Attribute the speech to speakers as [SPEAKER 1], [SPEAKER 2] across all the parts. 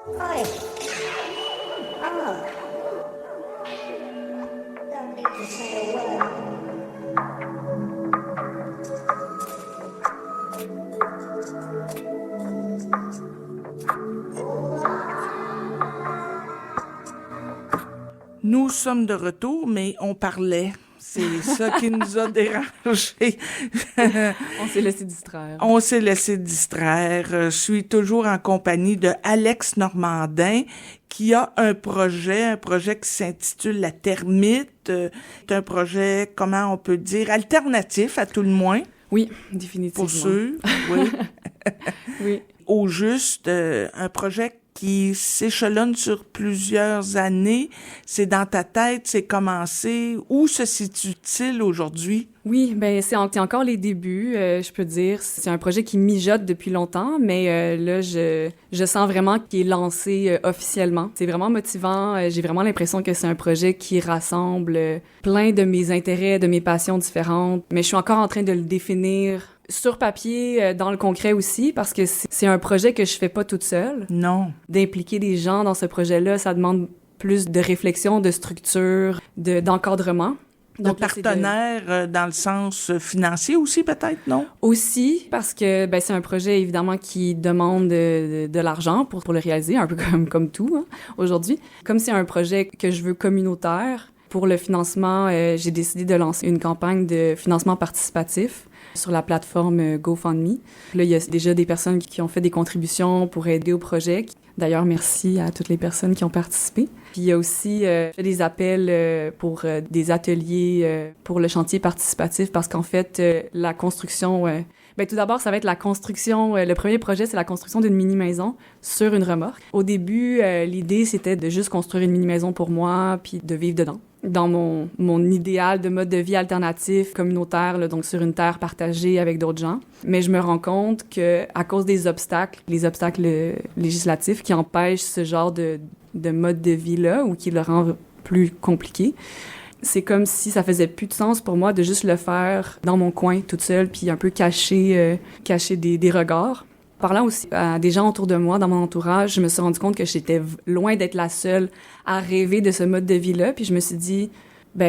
[SPEAKER 1] Hi. Ah, don't need to say a word.
[SPEAKER 2] Nous sommes de retour, mais on parlait. C'est ça qui nous a dérangés.
[SPEAKER 3] On s'est laissé distraire.
[SPEAKER 2] On s'est laissé distraire. Je suis toujours en compagnie de Alex Normandin, qui a un projet qui s'intitule La Termite. C'est un projet, comment on peut dire, alternatif à tout le moins.
[SPEAKER 3] Oui, définitivement.
[SPEAKER 2] Pour ceux, oui.
[SPEAKER 3] Oui.
[SPEAKER 2] Au juste, un projet qui s'échelonne sur plusieurs années. C'est dans ta tête, c'est commencé. Où se situe-t-il aujourd'hui?
[SPEAKER 3] Oui, ben c'est encore les débuts, je peux dire. C'est un projet qui mijote depuis longtemps, mais là, je sens vraiment qu'il est lancé officiellement. C'est vraiment motivant. J'ai vraiment l'impression que c'est un projet qui rassemble plein de mes intérêts, de mes passions différentes. Mais je suis encore en train de le définir sur papier, dans le concret aussi, parce que c'est un projet que je fais pas toute seule.
[SPEAKER 2] Non.
[SPEAKER 3] D'impliquer des gens dans ce projet-là, ça demande plus de réflexion, de structure, d'encadrement.
[SPEAKER 2] Donc, partenaire dans le sens financier aussi, peut-être, non?
[SPEAKER 3] Aussi, parce que c'est un projet, évidemment, qui demande de l'argent pour le réaliser, un peu comme tout, hein, aujourd'hui. Comme c'est un projet que je veux communautaire, pour le financement, j'ai décidé de lancer une campagne de financement participatif sur la plateforme GoFundMe. Là, il y a déjà des personnes qui ont fait des contributions pour aider au projet. D'ailleurs, merci à toutes les personnes qui ont participé. Puis il y a aussi fait des appels pour des ateliers pour le chantier participatif parce qu'en fait, la construction... tout d'abord, ça va être la construction... le premier projet, c'est la construction d'une mini-maison sur une remorque. Au début, l'idée, c'était de juste construire une mini-maison pour moi puis de vivre dedans. Dans mon idéal de mode de vie alternatif, communautaire, là, donc sur une terre partagée avec d'autres gens. Mais je me rends compte que à cause des obstacles, les obstacles législatifs qui empêchent ce genre de mode de vie-là ou qui le rend plus compliqué, c'est comme si ça faisait plus de sens pour moi de juste le faire dans mon coin toute seule puis un peu cacher des regards. Parlant aussi à des gens autour de moi, dans mon entourage, je me suis rendu compte que j'étais loin d'être la seule à rêver de ce mode de vie-là. Puis je me suis dit,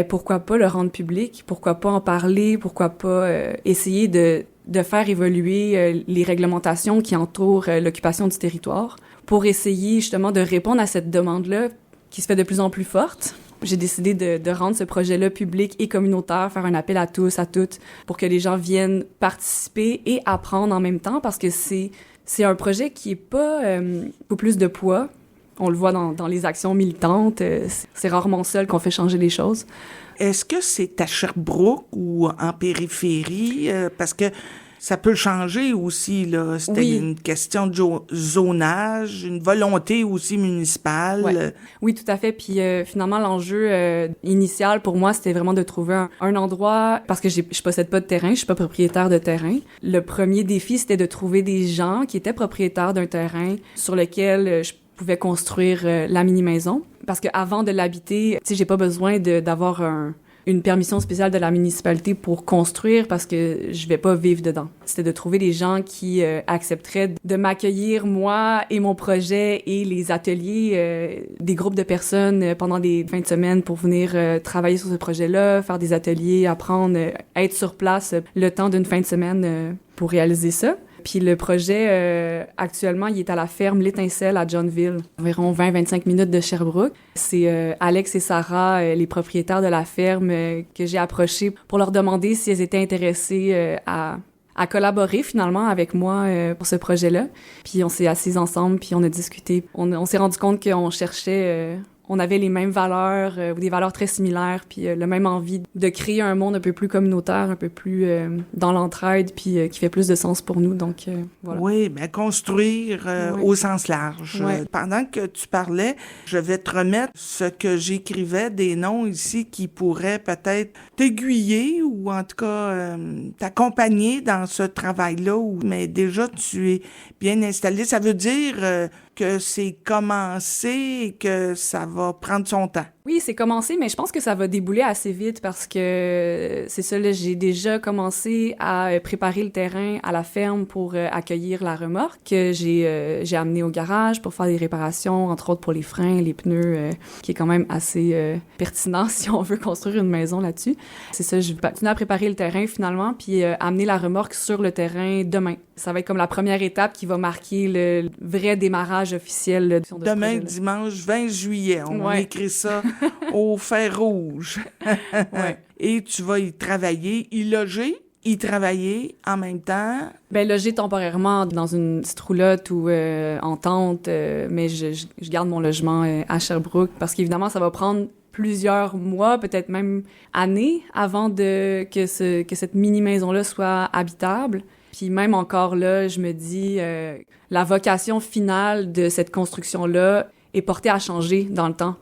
[SPEAKER 3] pourquoi pas le rendre public? Pourquoi pas en parler? Pourquoi pas essayer de faire évoluer les réglementations qui entourent l'occupation du territoire pour essayer justement de répondre à cette demande-là qui se fait de plus en plus forte. J'ai décidé de rendre ce projet-là public et communautaire, faire un appel à tous, à toutes, pour que les gens viennent participer et apprendre en même temps, parce que c'est un projet qui est pas au plus de poids. On le voit dans les actions militantes. C'est rarement seul qu'on fait changer les choses.
[SPEAKER 2] Est-ce que c'est à Sherbrooke ou en périphérie? Parce que ça peut changer aussi, là. C'était
[SPEAKER 3] Oui.
[SPEAKER 2] une question de zonage, une volonté aussi municipale.
[SPEAKER 3] Ouais. Oui, tout à fait. Puis finalement, l'enjeu initial pour moi, c'était vraiment de trouver un endroit, parce que je possède pas de terrain, je suis pas propriétaire de terrain. Le premier défi, c'était de trouver des gens qui étaient propriétaires d'un terrain sur lequel je pouvais construire la mini-maison. Parce que avant de l'habiter, tu sais, j'ai pas besoin d'avoir une permission spéciale de la municipalité pour construire parce que je vais pas vivre dedans. C'était de trouver des gens qui accepteraient de m'accueillir, moi et mon projet et les ateliers, des groupes de personnes pendant des fins de semaine pour venir travailler sur ce projet-là, faire des ateliers, apprendre, être sur place le temps d'une fin de semaine pour réaliser ça. Puis le projet, actuellement, il est à la ferme L'Étincelle à Johnville, environ 20-25 minutes de Sherbrooke. C'est Alex et Sarah, les propriétaires de la ferme, que j'ai approchés pour leur demander si elles étaient intéressées à collaborer finalement avec moi pour ce projet-là. Puis on s'est assis ensemble, puis on a discuté. On s'est rendu compte qu'on cherchait... on avait les mêmes valeurs, ou des valeurs très similaires, puis le même envie de créer un monde un peu plus communautaire, un peu plus dans l'entraide, puis qui fait plus de sens pour nous. Donc, voilà.
[SPEAKER 2] Oui, construire
[SPEAKER 3] Oui.
[SPEAKER 2] au sens large.
[SPEAKER 3] Ouais.
[SPEAKER 2] Pendant que tu parlais, je vais te remettre ce que j'écrivais, des noms ici qui pourraient peut-être t'aiguiller ou en tout cas t'accompagner dans ce travail-là. Mais déjà, tu es bien installé. Ça veut dire que c'est commencé et que ça va prendre son temps.
[SPEAKER 3] Oui, c'est commencé, mais je pense que ça va débouler assez vite parce que c'est ça, là, j'ai déjà commencé à préparer le terrain à la ferme pour accueillir la remorque que j'ai amenée au garage pour faire des réparations, entre autres pour les freins, les pneus, qui est quand même assez pertinent si on veut construire une maison là-dessus. C'est ça, je vais continuer à préparer le terrain finalement, puis amener la remorque sur le terrain demain. Ça va être comme la première étape qui va marquer le vrai démarrage officiel de ce
[SPEAKER 2] Demain,
[SPEAKER 3] projet-là.
[SPEAKER 2] dimanche 20 juillet, on
[SPEAKER 3] Ouais.
[SPEAKER 2] écrit ça au fer rouge.
[SPEAKER 3] Ouais.
[SPEAKER 2] Et tu vas y travailler, y loger, y travailler en même temps.
[SPEAKER 3] Ben loger temporairement dans une petite roulotte ou en tente, mais je garde mon logement à Sherbrooke parce qu'évidemment, ça va prendre plusieurs mois, peut-être même années, avant que cette mini-maison-là soit habitable. Puis même encore là, je me dis, la vocation finale de cette construction-là est portée à changer dans le temps.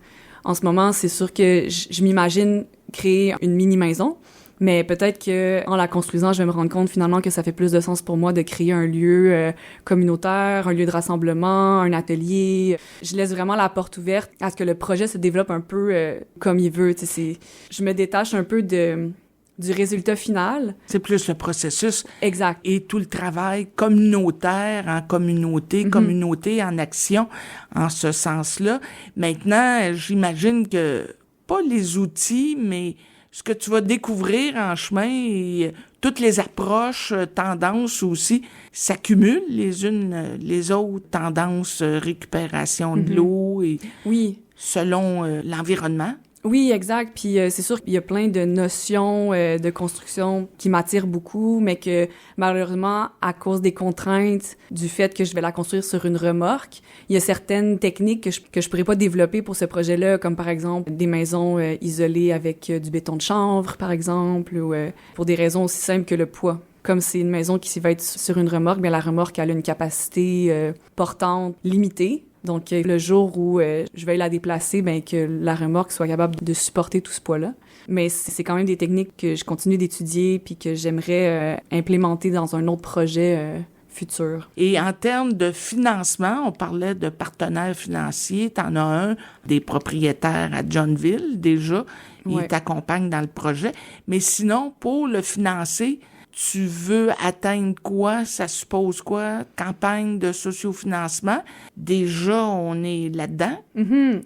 [SPEAKER 3] En ce moment, c'est sûr que je m'imagine créer une mini-maison, mais peut-être que en la construisant, je vais me rendre compte finalement que ça fait plus de sens pour moi de créer un lieu communautaire, un lieu de rassemblement, un atelier. Je laisse vraiment la porte ouverte à ce que le projet se développe un peu comme il veut. Tu sais, je me détache un peu du résultat final.
[SPEAKER 2] C'est plus le processus
[SPEAKER 3] Exact.
[SPEAKER 2] et tout le travail communautaire en communauté, communauté en action, en ce sens-là. Maintenant, j'imagine que pas les outils, mais ce que tu vas découvrir en chemin et toutes les approches, tendances aussi, s'accumulent les unes les autres, tendances, récupération de l'eau et
[SPEAKER 3] Oui.
[SPEAKER 2] selon l'environnement.
[SPEAKER 3] Oui, exact. Puis c'est sûr qu'il y a plein de notions de construction qui m'attirent beaucoup, mais que malheureusement, à cause des contraintes du fait que je vais la construire sur une remorque, il y a certaines techniques que je pourrais pas développer pour ce projet-là, comme par exemple des maisons isolées avec du béton de chanvre, par exemple, ou pour des raisons aussi simples que le poids. Comme c'est une maison qui va être sur une remorque, bien la remorque elle a une capacité portante limitée. Donc, le jour où je vais la déplacer, ben que la remorque soit capable de supporter tout ce poids-là. Mais c'est quand même des techniques que je continue d'étudier puis que j'aimerais implémenter dans un autre projet futur.
[SPEAKER 2] Et en termes de financement, on parlait de partenaires financiers. T'en as un, des propriétaires à Johnville déjà. Ils
[SPEAKER 3] Ouais.
[SPEAKER 2] t'accompagnent dans le projet. Mais sinon, pour le financer, tu veux atteindre quoi? Ça suppose quoi? Campagne de sociofinancement. Déjà, on est là-dedans.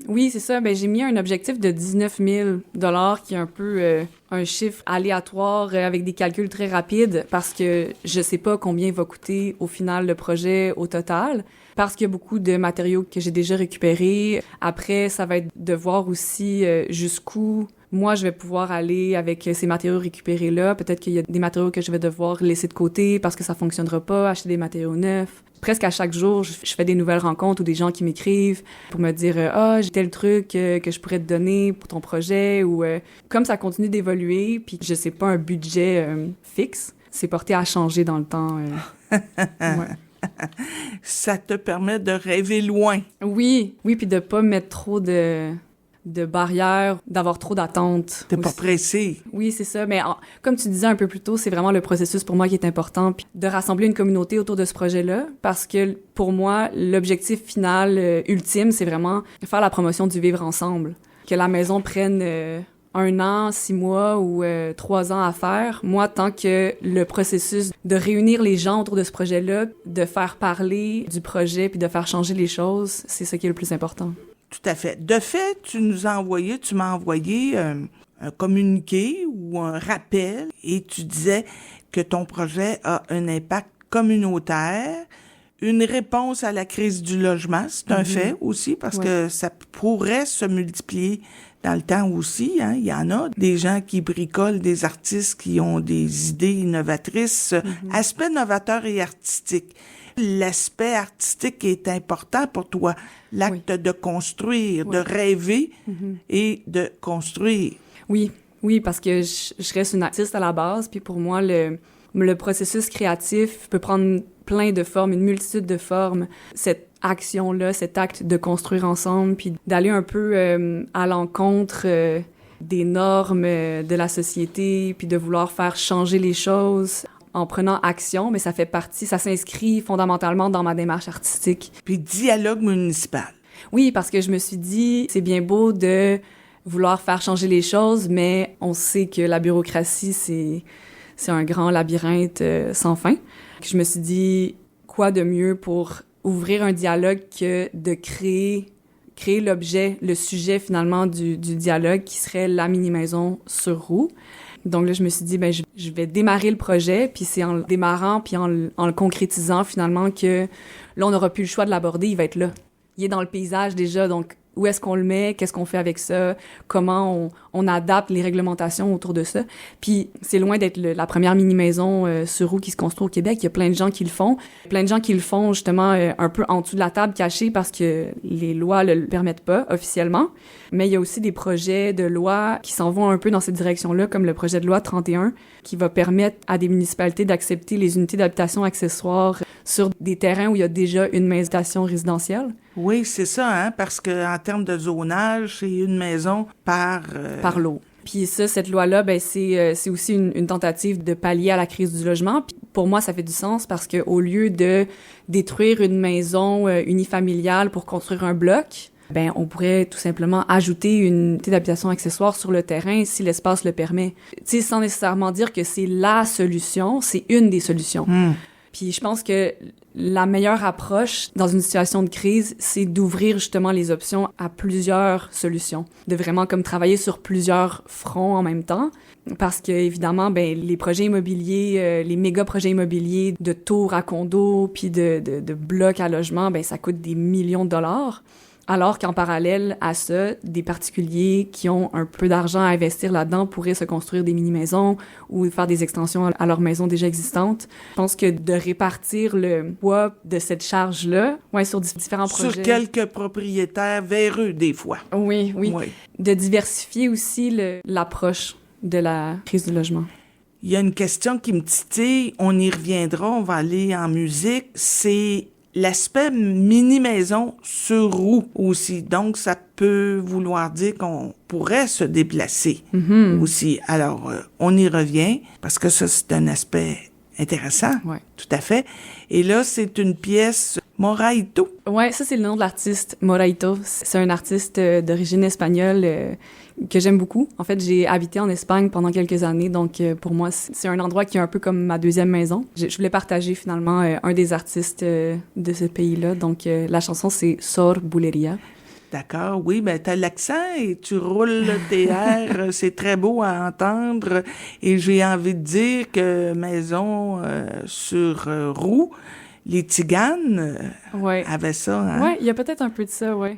[SPEAKER 3] Oui, c'est ça. Ben, j'ai mis un objectif de 19 000 $ qui est un peu un chiffre aléatoire avec des calculs très rapides parce que je sais pas combien va coûter au final le projet au total. Parce qu'il y a beaucoup de matériaux que j'ai déjà récupérés. Après, ça va être de voir aussi jusqu'où moi, je vais pouvoir aller avec ces matériaux récupérés-là. Peut-être qu'il y a des matériaux que je vais devoir laisser de côté parce que ça fonctionnera pas, acheter des matériaux neufs. Presque à chaque jour, je fais des nouvelles rencontres ou des gens qui m'écrivent pour me dire « Ah, j'ai tel truc que je pourrais te donner pour ton projet. » Ou comme ça continue d'évoluer, puis je sais pas un budget fixe, c'est porté à changer dans le temps. Ouais.
[SPEAKER 2] Ça te permet de rêver loin.
[SPEAKER 3] Oui, puis de pas mettre trop de barrières, d'avoir trop d'attentes.
[SPEAKER 2] T'es pas
[SPEAKER 3] aussi.
[SPEAKER 2] pressé.
[SPEAKER 3] Oui, c'est ça. Mais comme tu disais un peu plus tôt, c'est vraiment le processus pour moi qui est important, puis de rassembler une communauté autour de ce projet-là, parce que pour moi, l'objectif final ultime, c'est vraiment faire la promotion du vivre ensemble. Que la maison prenne 1 an, 6 mois ou 3 ans à faire. Moi, tant que le processus de réunir les gens autour de ce projet-là, de faire parler du projet puis de faire changer les choses, c'est ce qui est le plus important.
[SPEAKER 2] Tout à fait. De fait, tu m'as envoyé un communiqué ou un rappel et tu disais que ton projet a un impact communautaire, une réponse à la crise du logement, c'est un fait aussi parce que ça pourrait se multiplier dans le temps aussi. Hein. Il y en a des gens qui bricolent, des artistes qui ont des idées innovatrices, aspect novateur et artistique. L'aspect artistique est important pour toi, l'acte de construire, de rêver et de construire.
[SPEAKER 3] Oui, parce que je reste une artiste à la base, puis pour moi, le processus créatif peut prendre plein de formes, une multitude de formes. Cette action-là, cet acte de construire ensemble, puis d'aller un peu à l'encontre des normes de la société, puis de vouloir faire changer les choses en prenant action, mais ça fait partie, ça s'inscrit fondamentalement dans ma démarche artistique.
[SPEAKER 2] Puis dialogue municipal.
[SPEAKER 3] Oui, parce que je me suis dit, c'est bien beau de vouloir faire changer les choses, mais on sait que la bureaucratie, c'est un grand labyrinthe sans fin. Je me suis dit, quoi de mieux pour ouvrir un dialogue que de créer l'objet, le sujet finalement du dialogue qui serait la mini-maison sur roue. Donc là, je me suis dit, ben je vais démarrer le projet, puis c'est en le démarrant, puis en le concrétisant finalement que là, on n'aura plus le choix de l'aborder, il va être là. Il est dans le paysage déjà, donc où est-ce qu'on le met, qu'est-ce qu'on fait avec ça, comment on adapte les réglementations autour de ça. Puis c'est loin d'être la première mini-maison sur roue qui se construit au Québec. Il y a plein de gens qui le font. Plein de gens qui le font justement un peu en dessous de la table, cachés parce que les lois le permettent pas officiellement. Mais il y a aussi des projets de loi qui s'en vont un peu dans cette direction-là, comme le projet de loi 31, qui va permettre à des municipalités d'accepter les unités d'habitation accessoires sur des terrains où il y a déjà une maison résidentielle.
[SPEAKER 2] Oui, c'est ça, hein, parce que en termes de zonage, c'est une maison par
[SPEAKER 3] lot. Puis ça, cette loi-là, ben c'est aussi une tentative de pallier à la crise du logement. Puis pour moi, ça fait du sens parce que au lieu de détruire une maison unifamiliale pour construire un bloc, ben on pourrait tout simplement ajouter une unité d'habitation accessoire sur le terrain si l'espace le permet. Tu sais, sans nécessairement dire que c'est la solution, c'est une des solutions. Puis je pense que la meilleure approche dans une situation de crise, c'est d'ouvrir justement les options à plusieurs solutions, de vraiment comme travailler sur plusieurs fronts en même temps, parce que évidemment, ben les projets immobiliers, les méga projets immobiliers de tours à condos puis de blocs à logement, ben ça coûte des millions de dollars. Alors qu'en parallèle à ça, des particuliers qui ont un peu d'argent à investir là-dedans pourraient se construire des mini-maisons ou faire des extensions à leurs maisons déjà existantes. Je pense que de répartir le poids de cette charge-là, sur différents projets...
[SPEAKER 2] Sur quelques propriétaires véreux, des fois.
[SPEAKER 3] Oui. De diversifier aussi l'approche de la crise du logement.
[SPEAKER 2] Il y a une question qui me titille, on y reviendra, on va aller en musique, c'est... l'aspect mini-maison sur roue aussi. Donc, ça peut vouloir dire qu'on pourrait se déplacer aussi. Alors, on y revient parce que ça, c'est un aspect intéressant.
[SPEAKER 3] Ouais.
[SPEAKER 2] Tout à fait. Et là, c'est une pièce Moraito.
[SPEAKER 3] Ouais, ça, c'est le nom de l'artiste, Moraito. C'est un artiste d'origine espagnole que j'aime beaucoup. En fait, j'ai habité en Espagne pendant quelques années, donc pour moi, c'est un endroit qui est un peu comme ma deuxième maison. Je voulais partager finalement un des artistes de ce pays-là, donc la chanson, c'est Sor Bulería.
[SPEAKER 2] D'accord, oui, ben t'as l'accent et tu roules tes airs, c'est très beau à entendre et j'ai envie de dire que maison sur roue, les Tziganes avaient ça, hein?
[SPEAKER 3] Ouais, il y a peut-être un peu de ça, ouais.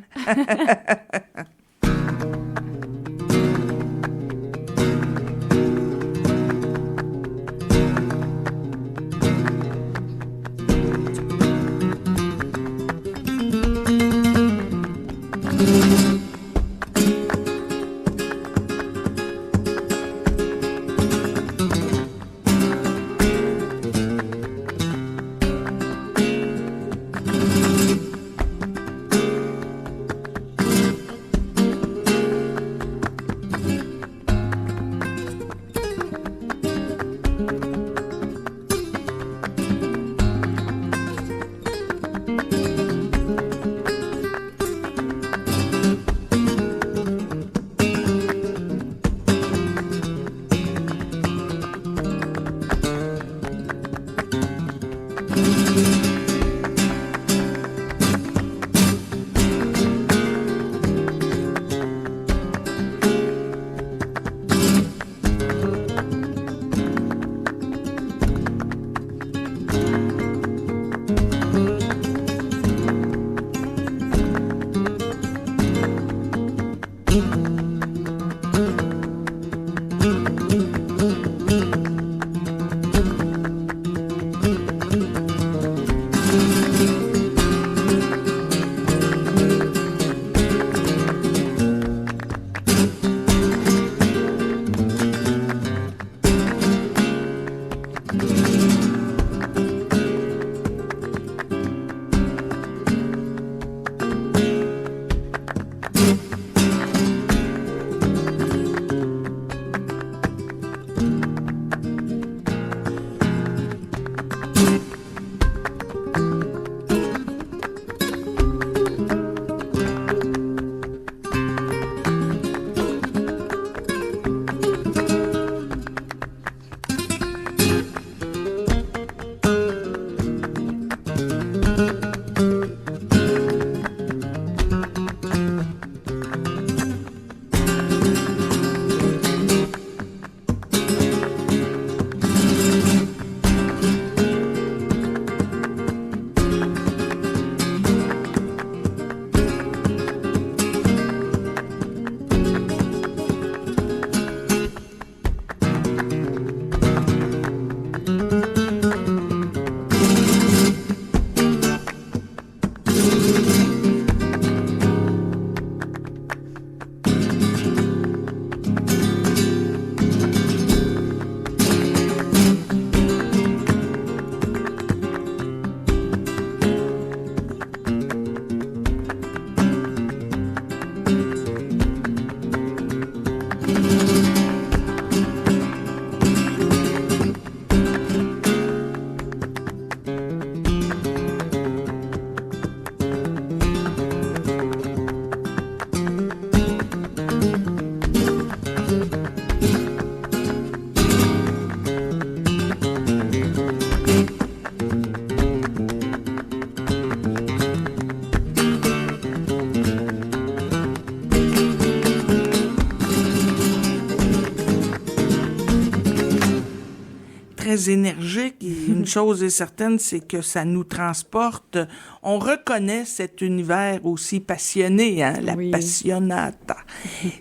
[SPEAKER 2] très énergique. Et une chose est certaine, c'est que ça nous transporte. On reconnaît cet univers aussi passionné, hein, la
[SPEAKER 3] Oui.
[SPEAKER 2] passionnata.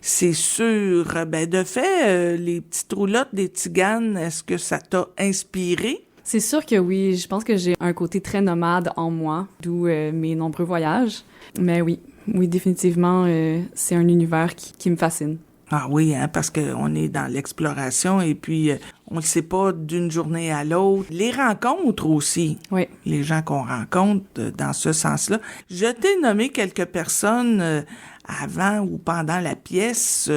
[SPEAKER 2] C'est sûr. Ben, de fait, les petites roulottes des Tiganes, est-ce que ça t'a inspiré?
[SPEAKER 3] C'est sûr que oui, je pense que j'ai un côté très nomade en moi, d'où mes nombreux voyages. Mais oui, définitivement, c'est un univers qui me fascine.
[SPEAKER 2] Ah oui, hein, parce qu'on est dans l'exploration et puis on ne sait pas d'une journée à l'autre. Les rencontres aussi,
[SPEAKER 3] Oui.
[SPEAKER 2] les gens qu'on rencontre dans ce sens-là. Je t'ai nommé quelques personnes avant ou pendant la pièce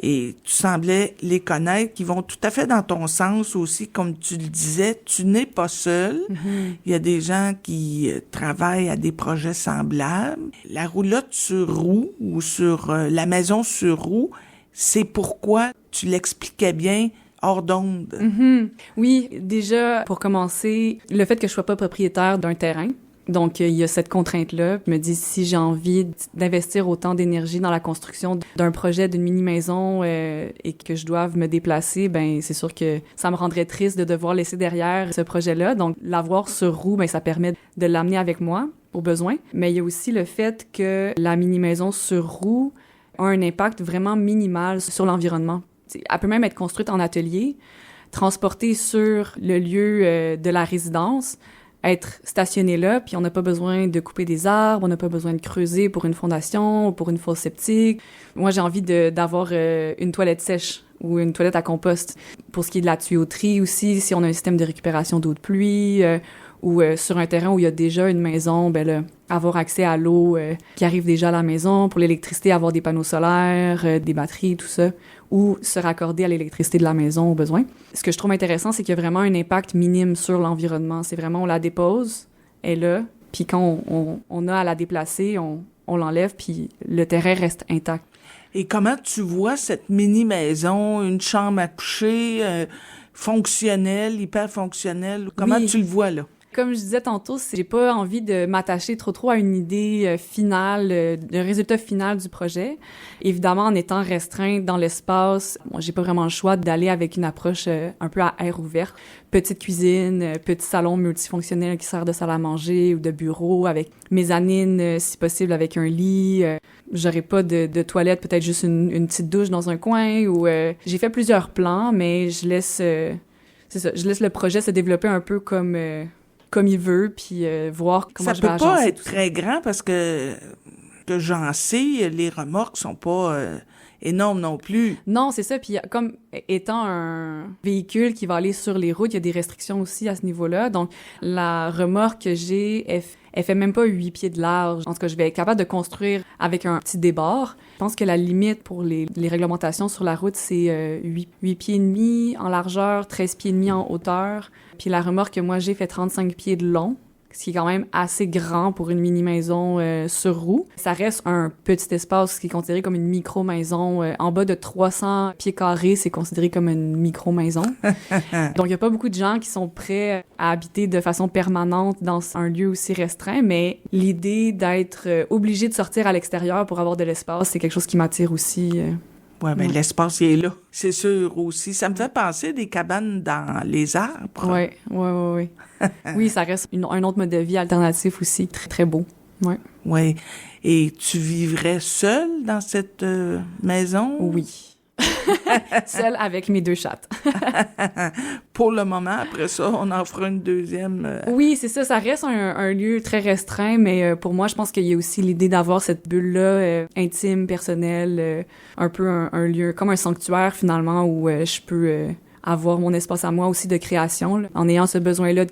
[SPEAKER 2] et tu semblais les connaître, qui vont tout à fait dans ton sens aussi, comme tu le disais, tu n'es pas seul.
[SPEAKER 3] Mm-hmm.
[SPEAKER 2] Il y a des gens qui travaillent à des projets semblables. La roulotte sur roue ou sur la maison sur roue, c'est pourquoi tu l'expliquais bien hors d'onde.
[SPEAKER 3] Mm-hmm. Oui, déjà, pour commencer, le fait que je sois pas propriétaire d'un terrain, donc il y a cette contrainte-là. Je me dis, si j'ai envie d'investir autant d'énergie dans la construction d'un projet, d'une mini-maison et que je doive me déplacer, ben c'est sûr que ça me rendrait triste de devoir laisser derrière ce projet-là. Donc l'avoir sur roue, ben ça permet de l'amener avec moi au besoin. Mais il y a aussi le fait que la mini-maison sur roue a un impact vraiment minimal sur l'environnement. Elle peut même être construite en atelier, transportée sur le lieu de la résidence, être stationnée là, puis on n'a pas besoin de couper des arbres, on n'a pas besoin de creuser pour une fondation ou pour une fosse septique. Moi, j'ai envie d'avoir une toilette sèche ou une toilette à compost. Pour ce qui est de la tuyauterie aussi, si on a un système de récupération d'eau de pluie, ou sur un terrain où il y a déjà une maison, ben là, avoir accès à l'eau qui arrive déjà à la maison, pour l'électricité, avoir des panneaux solaires, des batteries, tout ça, ou se raccorder à l'électricité de la maison au besoin. Ce que je trouve intéressant, c'est qu'il y a vraiment un impact minime sur l'environnement. C'est vraiment, on la dépose, elle est là, puis quand on a à la déplacer, on l'enlève, puis le terrain reste intact.
[SPEAKER 2] Et comment tu vois cette mini-maison, une chambre à coucher, fonctionnelle, hyper fonctionnelle? Comment
[SPEAKER 3] Oui.
[SPEAKER 2] tu le vois, là?
[SPEAKER 3] Comme je disais tantôt, j'ai pas envie de m'attacher trop à une idée finale, le résultat final du projet. Évidemment, en étant restreinte dans l'espace, moi, j'ai pas vraiment le choix d'aller avec une approche un peu à air ouvert. Petite cuisine, petit salon multifonctionnel qui sert de salle à manger ou de bureau avec mezzanine, si possible avec un lit. J'aurais pas de toilette, peut-être juste une petite douche dans un coin. Ou j'ai fait plusieurs plans, mais je laisse le projet se développer un peu comme il veut, puis voir comment je vais agencer.
[SPEAKER 2] Ça peut pas être
[SPEAKER 3] tout ça.
[SPEAKER 2] très grand parce que j'en sais, les remorques sont pas énormes non plus.
[SPEAKER 3] Non, c'est ça. Puis comme étant un véhicule qui va aller sur les routes, il y a des restrictions aussi à ce niveau-là. Donc, la remorque que j'ai, elle fait même pas 8 pieds de large. En tout cas, je vais être capable de construire avec un petit débord. Je pense que la limite pour les réglementations sur la route, c'est 8 pieds et demi en largeur, 13 pieds et demi en hauteur. Puis la remorque que moi j'ai fait 35 pieds de long, ce qui est quand même assez grand pour une mini-maison sur roue. Ça reste un petit espace qui est considéré comme une micro-maison. En bas de 300 pieds carrés, c'est considéré comme une micro-maison. Donc, il n'y a pas beaucoup de gens qui sont prêts à habiter de façon permanente dans un lieu aussi restreint, mais l'idée d'être obligé de sortir à l'extérieur pour avoir de l'espace, c'est quelque chose qui m'attire aussi.
[SPEAKER 2] Ouais, ben l'espace, il est là. C'est sûr aussi. Ça me fait penser des cabanes dans les arbres.
[SPEAKER 3] Oui. Oui, ça reste un autre mode de vie alternatif aussi, très, très beau. Ouais.
[SPEAKER 2] Oui. Et tu vivrais seule dans cette maison?
[SPEAKER 3] Oui. Seule avec mes 2 chattes.
[SPEAKER 2] Pour le moment, après ça, on en fera une deuxième.
[SPEAKER 3] Oui, c'est ça. Ça reste un lieu très restreint, mais pour moi, je pense qu'il y a aussi l'idée d'avoir cette bulle-là intime, personnelle, un peu un lieu, comme un sanctuaire finalement, où je peux avoir mon espace à moi aussi de création, là, en ayant ce besoin-là de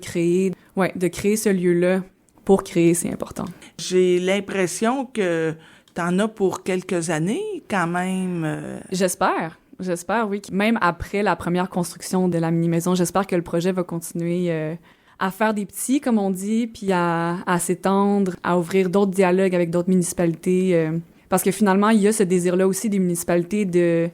[SPEAKER 3] créer ce lieu-là. Pour créer, c'est important.
[SPEAKER 2] J'ai l'impression que t'en as pour quelques années, quand même.
[SPEAKER 3] J'espère, oui. Même après la première construction de la mini-maison, j'espère que le projet va continuer à faire des petits, comme on dit, puis à s'étendre, à ouvrir d'autres dialogues avec d'autres municipalités. Parce que finalement, il y a ce désir-là aussi des municipalités de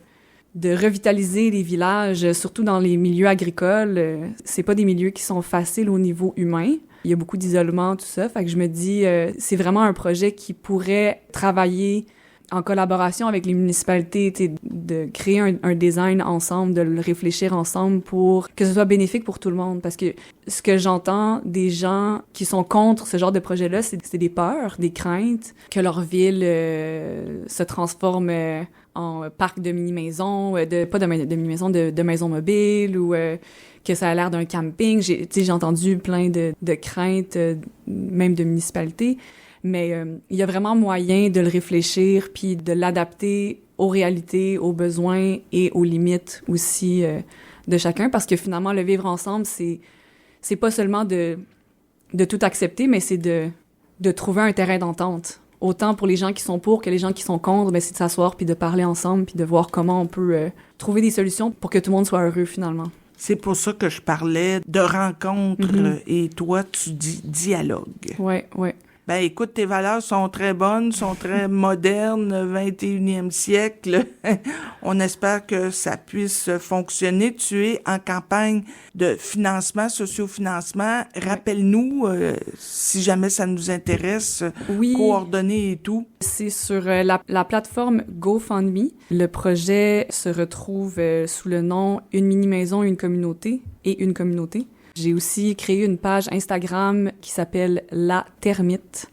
[SPEAKER 3] revitaliser les villages, surtout dans les milieux agricoles. C'est pas des milieux qui sont faciles au niveau humain. Il y a beaucoup d'isolement, tout ça. Fait que je me dis, c'est vraiment un projet qui pourrait travailler en collaboration avec les municipalités, de créer un design ensemble, de le réfléchir ensemble pour que ce soit bénéfique pour tout le monde. Parce que ce que j'entends des gens qui sont contre ce genre de projet-là, c'est des peurs, des craintes que leur ville se transforme en parc de mini-maisons, pas de mini-maisons, de maisons mobiles, ou que ça a l'air d'un camping. J'ai entendu plein de craintes, même de municipalités. Mais il y a vraiment moyen de le réfléchir puis de l'adapter aux réalités, aux besoins et aux limites aussi de chacun, parce que finalement, le vivre ensemble, c'est pas seulement de tout accepter, mais c'est de trouver un terrain d'entente. Autant pour les gens qui sont pour que les gens qui sont contre, ben c'est de s'asseoir puis de parler ensemble puis de voir comment on peut trouver des solutions pour que tout le monde soit heureux finalement.
[SPEAKER 2] C'est pour ça que je parlais de rencontre et toi, tu dis dialogue.
[SPEAKER 3] Ouais.
[SPEAKER 2] Ben écoute, tes valeurs sont très bonnes, sont très modernes, 21e siècle. On espère que ça puisse fonctionner. Tu es en campagne de financement, sociofinancement. Rappelle-nous, si jamais ça nous intéresse, coordonnées et tout.
[SPEAKER 3] C'est sur la plateforme GoFundMe. Le projet se retrouve sous le nom « Une mini-maison, une communauté » et « Une communauté ». J'ai aussi créé une page Instagram qui s'appelle La Termite.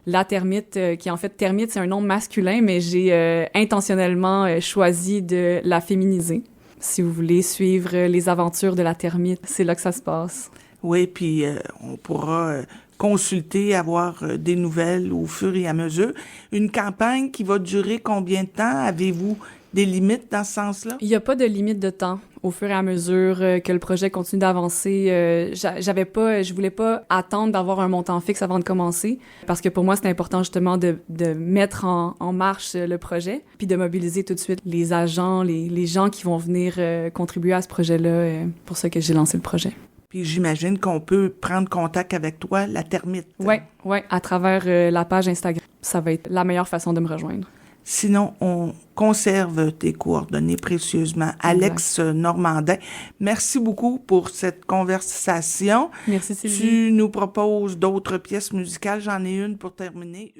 [SPEAKER 3] La Termite, qui en fait, termite, c'est un nom masculin, mais j'ai intentionnellement choisi de la féminiser. Si vous voulez suivre les aventures de la Termite, c'est là que ça se passe.
[SPEAKER 2] Oui, puis on pourra consulter, avoir des nouvelles au fur et à mesure. Une campagne qui va durer combien de temps? Avez-vous des limites dans ce sens-là?
[SPEAKER 3] Il n'y a pas de limite de temps. Au fur et à mesure que le projet continue d'avancer, je voulais pas attendre d'avoir un montant fixe avant de commencer, parce que pour moi, c'est important justement de mettre en marche le projet, puis de mobiliser tout de suite les agents, les gens qui vont venir contribuer à ce projet-là. Pour ça que j'ai lancé le projet.
[SPEAKER 2] Puis j'imagine qu'on peut prendre contact avec toi, la Termite.
[SPEAKER 3] Ouais, à travers la page Instagram. Ça va être la meilleure façon de me rejoindre.
[SPEAKER 2] Sinon, on conserve tes coordonnées précieusement. Alex Normandin, merci beaucoup pour cette conversation.
[SPEAKER 3] Merci Sylvie.
[SPEAKER 2] Tu nous proposes d'autres pièces musicales. J'en ai une pour terminer.